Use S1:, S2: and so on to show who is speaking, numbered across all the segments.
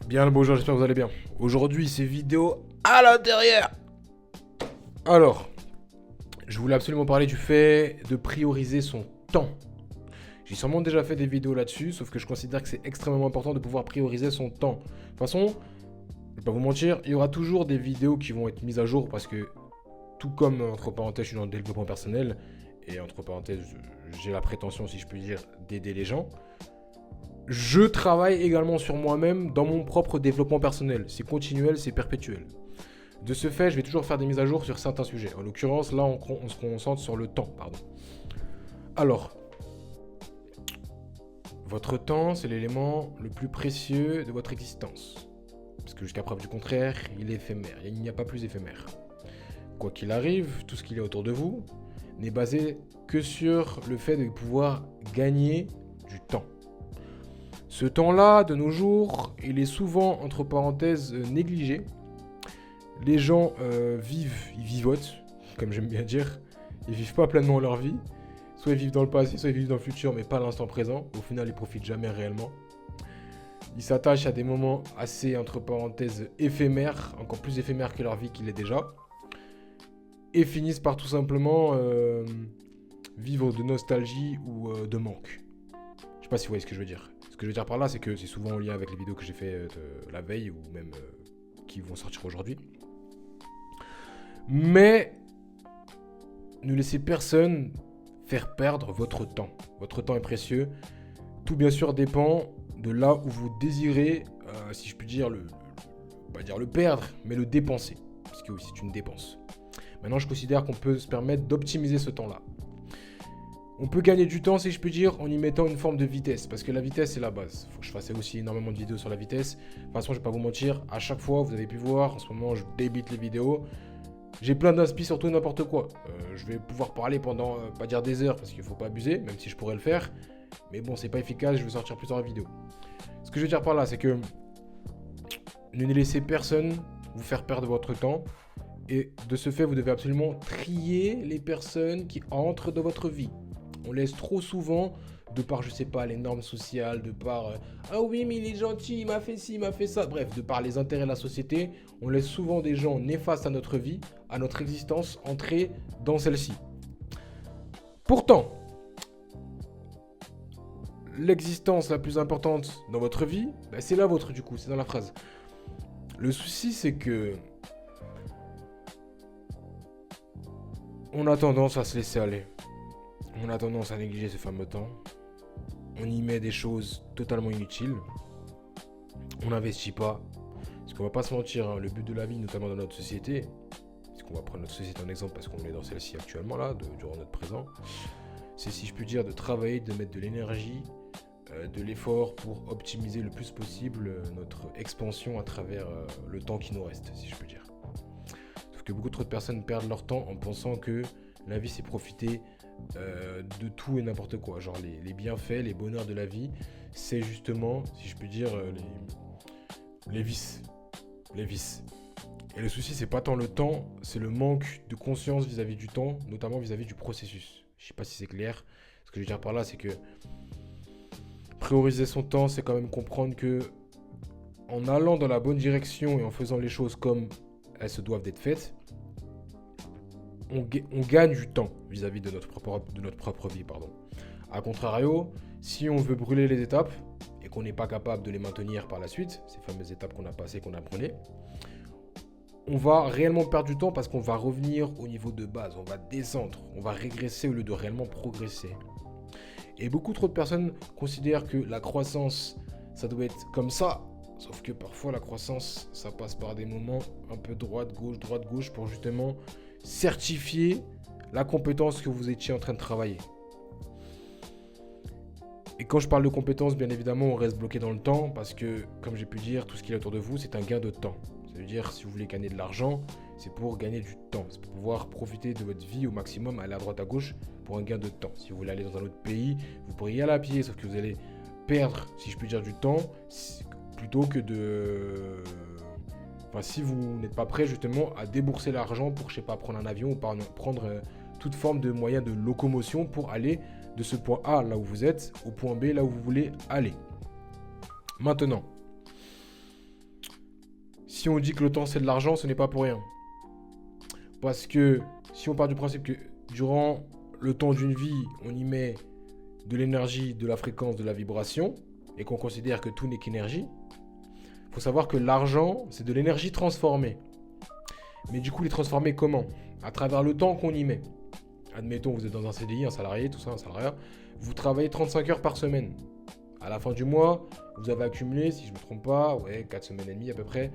S1: Bien le bonjour, j'espère que vous allez bien. Aujourd'hui, c'est vidéo à l'intérieur. Alors, je voulais absolument parler du fait de prioriser son temps. J'ai sûrement déjà fait des vidéos là-dessus, sauf que je considère que c'est extrêmement important de pouvoir prioriser son temps. De toute façon, je vais pas vous mentir, il y aura toujours des vidéos qui vont être mises à jour parce que, tout comme, entre parenthèses, je suis dans le développement personnel, et entre parenthèses, j'ai la prétention, si je puis dire, d'aider les gens. Je travaille également sur moi-même dans mon propre développement personnel. C'est continuel, c'est perpétuel. De ce fait, je vais toujours faire des mises à jour sur certains sujets. En l'occurrence, là, on se concentre sur le temps, pardon. Alors, votre temps, c'est l'élément le plus précieux de votre existence. Parce que jusqu'à preuve du contraire, il est éphémère. Il n'y a pas plus éphémère. Quoi qu'il arrive, tout ce qu'il y a autour de vous n'est basé que sur le fait de pouvoir gagner du temps. Ce temps-là, de nos jours, il est souvent, entre parenthèses, négligé. Les gens ils vivotent, comme j'aime bien dire. Ils vivent pas pleinement leur vie. Soit ils vivent dans le passé, soit ils vivent dans le futur, mais pas à l'instant présent. Au final, ils profitent jamais réellement. Ils s'attachent à des moments assez, entre parenthèses, éphémères, encore plus éphémères que leur vie qu'il est déjà. Et finissent par tout simplement vivre de nostalgie ou de manque. Je sais pas si vous voyez ce que je veux dire. Ce que je veux dire par là, c'est que c'est souvent en lien avec les vidéos que j'ai fait la veille ou même qui vont sortir aujourd'hui. Mais ne laissez personne faire perdre votre temps. Votre temps est précieux. Tout bien sûr dépend de là où vous désirez, si je puis dire, pas dire le perdre, mais le dépenser. Puisque oui, c'est une dépense. Maintenant, je considère qu'on peut se permettre d'optimiser ce temps-là. On peut gagner du temps, si je peux dire, en y mettant une forme de vitesse. Parce que la vitesse, c'est la base. Il faut que je fasse aussi énormément de vidéos sur la vitesse. De toute façon, je ne vais pas vous mentir. À chaque fois, vous avez pu voir, en ce moment, je débite les vidéos. J'ai plein d'inspi sur tout et n'importe quoi. Je vais pouvoir parler pendant, pas dire des heures, parce qu'il ne faut pas abuser, même si je pourrais le faire. Mais bon, c'est pas efficace, je vais sortir plus tard la vidéo. Ce que je veux dire par là, c'est que ne laissez personne vous faire perdre votre temps. Et de ce fait, vous devez absolument trier les personnes qui entrent dans votre vie. On laisse trop souvent, de par, je sais pas, les normes sociales, de par ah oui, mais il est gentil, il m'a fait ci, il m'a fait ça. Bref, de par les intérêts de la société, on laisse souvent des gens néfastes à notre vie, à notre existence, entrer dans celle-ci. Pourtant, l'existence la plus importante dans votre vie, c'est la vôtre du coup, c'est dans la phrase. Le souci, c'est que on a tendance à se laisser aller. On a tendance à négliger ce fameux temps. On y met des choses totalement inutiles. On n'investit pas. Parce qu'on va pas se mentir, hein, le but de la vie, notamment dans notre société, parce qu'on va prendre notre société en exemple parce qu'on est dans celle-ci actuellement là, durant notre présent, c'est, si je puis dire, de travailler, de mettre de l'énergie, de l'effort pour optimiser le plus possible notre expansion à travers le temps qui nous reste, si je puis dire. Sauf que beaucoup trop de personnes perdent leur temps en pensant que la vie c'est profiter de tout et n'importe quoi. Genre les bienfaits, les bonheurs de la vie, c'est justement, si je puis dire, les vices. Les vices. Et le souci, c'est pas tant le temps, c'est le manque de conscience vis-à-vis du temps, notamment vis-à-vis du processus. Je sais pas si c'est clair. Ce que je veux dire par là, c'est que prioriser son temps, c'est quand même comprendre que en allant dans la bonne direction et en faisant les choses comme elles se doivent d'être faites, on gagne du temps vis-à-vis de notre propre vie. A contrario, si on veut brûler les étapes et qu'on n'est pas capable de les maintenir par la suite, ces fameuses étapes qu'on a passées, qu'on apprenait, on va réellement perdre du temps parce qu'on va revenir au niveau de base, on va descendre, on va régresser au lieu de réellement progresser. Et beaucoup trop de personnes considèrent que la croissance, ça doit être comme ça. Sauf que parfois la croissance, ça passe par des moments un peu droite-gauche pour justement certifier la compétence que vous étiez en train de travailler. Et quand je parle de compétence, bien évidemment, on reste bloqué dans le temps parce que, comme j'ai pu dire, tout ce qui est autour de vous, c'est un gain de temps. Ça veut dire, si vous voulez gagner de l'argent, c'est pour gagner du temps. C'est pour pouvoir profiter de votre vie au maximum, aller à droite à gauche pour un gain de temps. Si vous voulez aller dans un autre pays, vous pourriez y aller à pied, sauf que vous allez perdre, si je puis dire, du temps, plutôt que de... Enfin, si vous n'êtes pas prêt justement à débourser l'argent pour, je sais pas, prendre un avion ou prendre toute forme de moyen de locomotion pour aller de ce point A, là où vous êtes, au point B, là où vous voulez aller. Maintenant, si on dit que le temps c'est de l'argent, ce n'est pas pour rien. Parce que si on part du principe que durant le temps d'une vie, on y met de l'énergie, de la fréquence, de la vibration, et qu'on considère que tout n'est qu'énergie, il faut savoir que l'argent, c'est de l'énergie transformée. Mais du coup, les transformer comment? À travers le temps qu'on y met. Admettons, vous êtes dans un CDI, un salarié, tout ça, un salariat, vous travaillez 35 heures par semaine. À la fin du mois, vous avez accumulé, si je ne me trompe pas, 4 semaines et demie à peu près,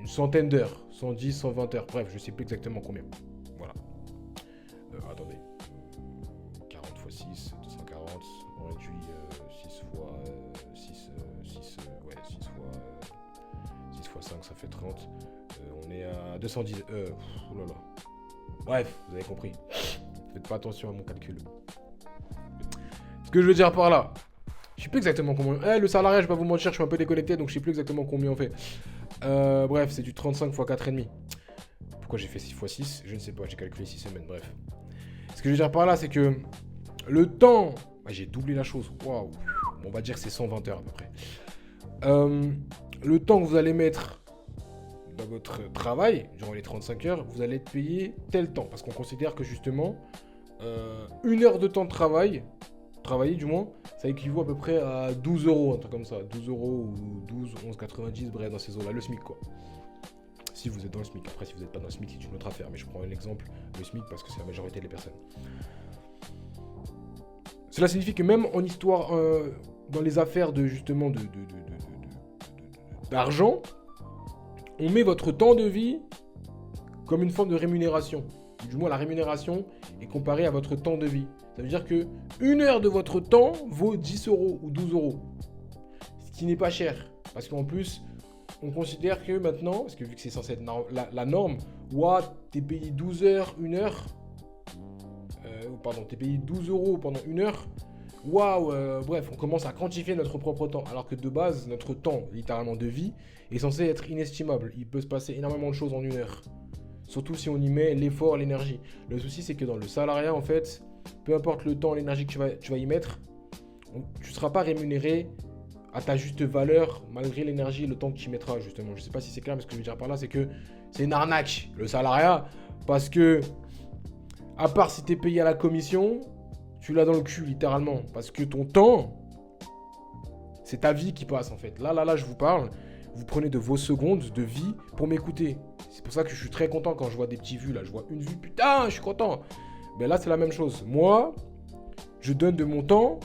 S1: une centaine d'heures, 110, 120 heures, bref, je ne sais plus exactement combien. Voilà. Attendez. 40 x 6, 240, on réduit 6 fois 5, ça fait 30. On est à 210. Oh là là. Bref, vous avez compris. Faites pas attention à mon calcul. Ce que je veux dire par là, je sais plus exactement combien. Le salariat, je vais pas vous mentir, je suis un peu déconnecté, donc je sais plus exactement combien on fait. Bref, c'est du 35 x 4,5. Pourquoi j'ai fait 6 x 6? Je ne sais pas, j'ai calculé 6 semaines, bref. Ce que je veux dire par là, c'est que le temps... j'ai doublé la chose. Waouh. On va dire que c'est 120 heures à peu près. Le temps que vous allez mettre dans votre travail, durant les 35 heures, vous allez être payé tel temps. Parce qu'on considère que justement, 1 heure de temps de travailler du moins, ça équivaut à peu près à 12 euros, un truc comme ça. 12 euros ou 12, 11,90, bref, dans ces eaux-là, le SMIC quoi. Si vous êtes dans le SMIC. Après, si vous n'êtes pas dans le SMIC, c'est une autre affaire. Mais je prends un exemple, le SMIC, parce que c'est la majorité des personnes. Cela signifie que même en histoire, dans les affaires de justement d'argent, on met votre temps de vie comme une forme de rémunération. Du moins, la rémunération est comparée à votre temps de vie. Ça veut dire que 1 heure de votre temps vaut 10 euros ou 12 euros. Ce qui n'est pas cher. Parce qu'en plus, on considère que maintenant, parce que vu que c'est censé être la norme, t'es payé 12 heures, 1 heure. T'es payé 12 euros pendant 1 heure. Bref, on commence à quantifier notre propre temps. Alors que de base, notre temps, littéralement de vie, est censé être inestimable. Il peut se passer énormément de choses en 1 heure. Surtout si on y met l'effort, l'énergie. Le souci, c'est que dans le salariat, en fait, peu importe le temps, l'énergie que tu vas y mettre, tu ne seras pas rémunéré à ta juste valeur, malgré l'énergie et le temps que tu y mettras, justement. Je ne sais pas si c'est clair, mais ce que je veux dire par là, c'est que c'est une arnaque, le salariat, parce que, à part si tu es payé à la commission, tu l'as dans le cul, littéralement. Parce que ton temps, c'est ta vie qui passe, en fait. Là, je vous parle. Vous prenez de vos secondes de vie pour m'écouter. C'est pour ça que je suis très content quand je vois des petits vues, là. Je vois une vue, putain, je suis content. Ben là, c'est la même chose. Moi, je donne de mon temps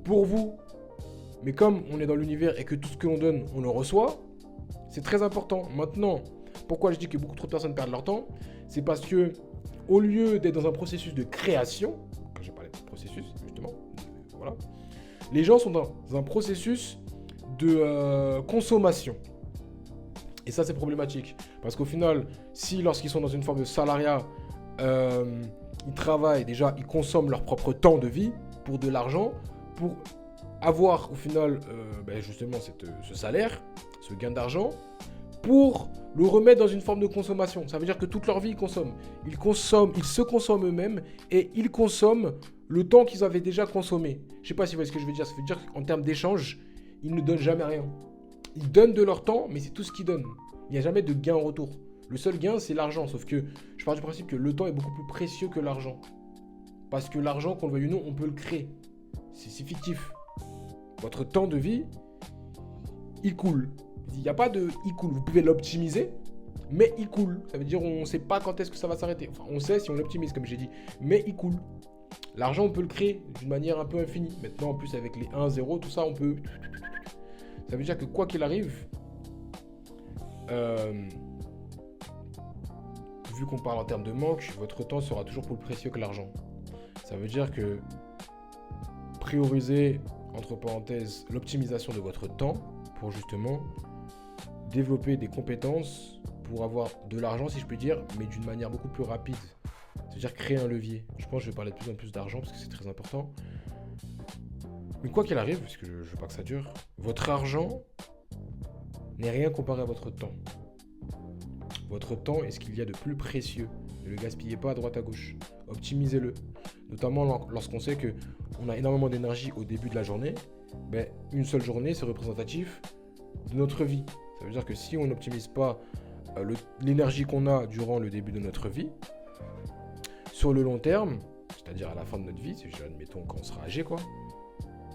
S1: pour vous. Mais comme on est dans l'univers et que tout ce que l'on donne, on le reçoit, c'est très important. Maintenant, pourquoi je dis que beaucoup trop de personnes perdent leur temps? C'est parce que, au lieu d'être dans un processus de création, quand j'ai parlé de processus, justement, voilà, les gens sont dans un processus de consommation. Et ça, c'est problématique. Parce qu'au final, si lorsqu'ils sont dans une forme de salariat, ils travaillent, déjà, ils consomment leur propre temps de vie pour de l'argent, pour avoir au final justement ce salaire, ce gain d'argent, pour le remettre dans une forme de consommation. Ça veut dire que toute leur vie, ils consomment. Ils se consomment eux-mêmes et ils consomment le temps qu'ils avaient déjà consommé. Je ne sais pas si vous voyez ce que je veux dire. Ça veut dire qu'en termes d'échange, ils ne donnent jamais rien. Ils donnent de leur temps, mais c'est tout ce qu'ils donnent. Il n'y a jamais de gain en retour. Le seul gain, c'est l'argent. Sauf que je pars du principe que le temps est beaucoup plus précieux que l'argent. Parce que l'argent, qu'on le veuille ou non, on peut le créer. C'est fictif. Votre temps de vie, il coule. Il n'y a pas de il coule. Vous pouvez l'optimiser, mais il coule. Ça veut dire on ne sait pas quand est-ce que ça va s'arrêter. Enfin, on sait si on l'optimise, comme j'ai dit, mais il coule. L'argent, on peut le créer d'une manière un peu infinie. Maintenant, en plus, avec les 1, 0, tout ça, on peut... Ça veut dire que quoi qu'il arrive, vu qu'on parle en termes de manque, votre temps sera toujours plus précieux que l'argent. Ça veut dire que prioriser, entre parenthèses, l'optimisation de votre temps pour justement développer des compétences pour avoir de l'argent, si je puis dire, mais d'une manière beaucoup plus rapide. C'est-à-dire créer un levier. Je pense que je vais parler de plus en plus d'argent parce que c'est très important. Mais quoi qu'il arrive, parce que je ne veux pas que ça dure, votre argent n'est rien comparé à votre temps. Votre temps est ce qu'il y a de plus précieux. Ne le gaspillez pas à droite à gauche. Optimisez-le. Notamment lorsqu'on sait qu'on a énormément d'énergie au début de la journée. Une seule journée, c'est représentatif de notre vie. Ça veut dire que si on n'optimise pas l'énergie qu'on a durant le début de notre vie, sur le long terme, c'est-à-dire à la fin de notre vie, admettons quand on sera âgé, quoi,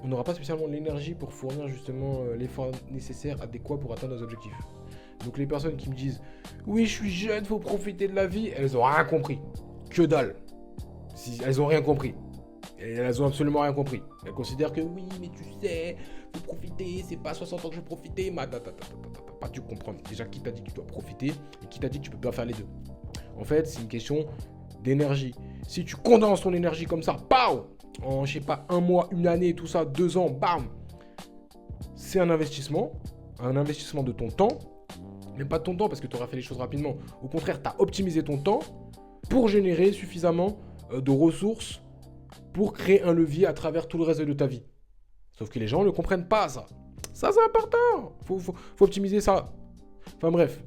S1: on n'aura pas spécialement l'énergie pour fournir justement l'effort nécessaire, adéquat pour atteindre nos objectifs. Donc les personnes qui me disent « Oui, je suis jeune, faut profiter de la vie », elles ont rien compris. Que dalle. Elles ont rien compris. Elles ont absolument rien compris. Elles considèrent que oui, mais tu sais, faut profiter, c'est pas à 60 ans que je vais profiter. Pas tu comprends. Déjà, qui t'a dit que tu dois profiter et qui t'a dit que tu peux pas faire les deux. En fait, c'est une question d'énergie. Si tu condenses ton énergie comme ça, bam, en je sais pas, 1 mois, 1 année, tout ça, 2 ans, bam, c'est un investissement de ton temps, mais pas de ton temps parce que tu auras fait les choses rapidement. Au contraire, tu as optimisé ton temps pour générer suffisamment de ressources pour créer un levier à travers tout le reste de ta vie. Sauf que les gens ne comprennent pas ça. Ça, c'est important. Faut optimiser ça. Enfin bref.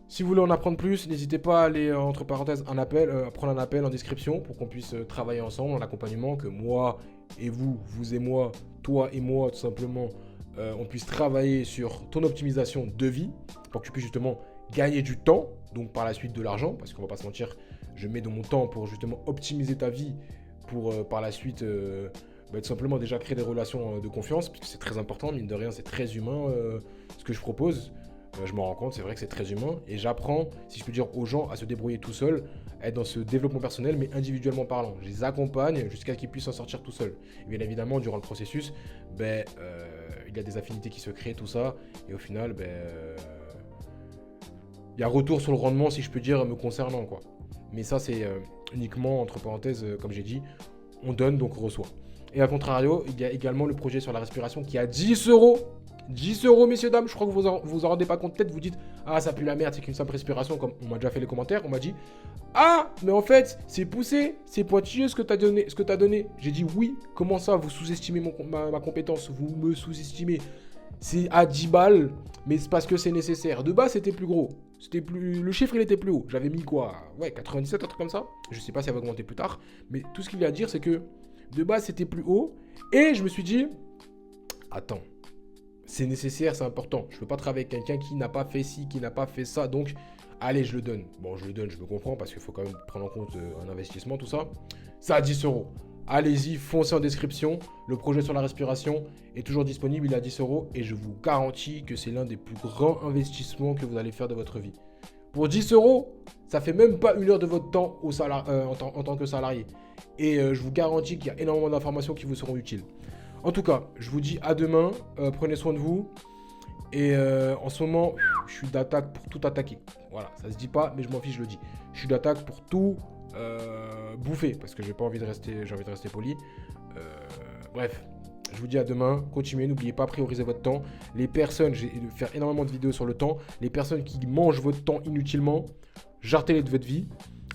S1: Si vous voulez en apprendre plus, n'hésitez pas à aller, entre parenthèses, prendre un appel en description pour qu'on puisse travailler ensemble en accompagnement, que moi et vous et moi, toi et moi, tout simplement, on puisse travailler sur ton optimisation de vie pour que tu puisses justement gagner du temps, donc par la suite de l'argent, parce qu'on va pas se mentir, je mets de mon temps pour justement optimiser ta vie pour par la suite tout simplement déjà créer des relations de confiance, puisque c'est très important, mine de rien, c'est très humain ce que je propose. Je me rends compte, c'est vrai que c'est très humain et j'apprends, si je peux dire, aux gens à se débrouiller tout seuls, à être dans ce développement personnel, mais individuellement parlant. Je les accompagne jusqu'à ce qu'ils puissent s'en sortir tout seuls. Et bien évidemment, durant le processus, il y a des affinités qui se créent, tout ça, et au final, il y a retour sur le rendement, si je peux dire, me concernant, quoi. Mais ça, c'est uniquement, entre parenthèses, comme j'ai dit, on donne, donc on reçoit. Et à contrario, il y a également le projet sur la respiration qui a 10 €. 10 €, messieurs, dames, je crois que vous en rendez pas compte. Peut-être vous dites, ah, ça pue la merde, c'est qu'une simple respiration, comme on m'a déjà fait les commentaires. On m'a dit, ah, mais en fait, c'est poussé, c'est pointilleux ce que t'as donné. J'ai dit, oui, comment ça, vous sous-estimez ma compétence, vous me sous-estimez. C'est à 10 balles, mais c'est parce que c'est nécessaire. De base, c'était plus gros. Le chiffre, il était plus haut. J'avais mis quoi? Ouais, 97, un truc comme ça. Je sais pas si ça va augmenter plus tard. Mais tout ce qu'il y a à dire, c'est que de base, c'était plus haut. Et je me suis dit, attends. C'est nécessaire, c'est important. Je ne peux pas travailler avec quelqu'un qui n'a pas fait ci, qui n'a pas fait ça. Donc, allez, je le donne. Bon, je le donne, je me comprends parce qu'il faut quand même prendre en compte un investissement, tout ça. Ça a 10 €. Allez-y, foncez en description. Le projet sur la respiration est toujours disponible, il est à 10 € et je vous garantis que c'est l'un des plus grands investissements que vous allez faire de votre vie. Pour 10 €, ça fait même pas 1 heure de votre temps en tant que salarié. Et je vous garantis qu'il y a énormément d'informations qui vous seront utiles. En tout cas, je vous dis à demain, prenez soin de vous. Et en ce moment, je suis d'attaque pour tout attaquer. Voilà, ça se dit pas, mais je m'en fiche, je le dis. Je suis d'attaque pour tout bouffer, parce que j'ai envie de rester poli. Bref, je vous dis à demain, continuez, n'oubliez pas, prioriser votre temps. Les personnes, j'ai faire énormément de vidéos sur le temps. Les personnes qui mangent votre temps inutilement, jartez-les de votre vie.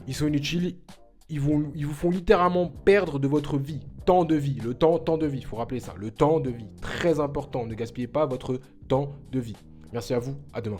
S1: Ils sont inutiles. Ils vous font littéralement perdre de votre vie. Temps de vie. Le temps de vie. Il faut rappeler ça. Le temps de vie. Très important. Ne gaspillez pas votre temps de vie. Merci à vous. À demain.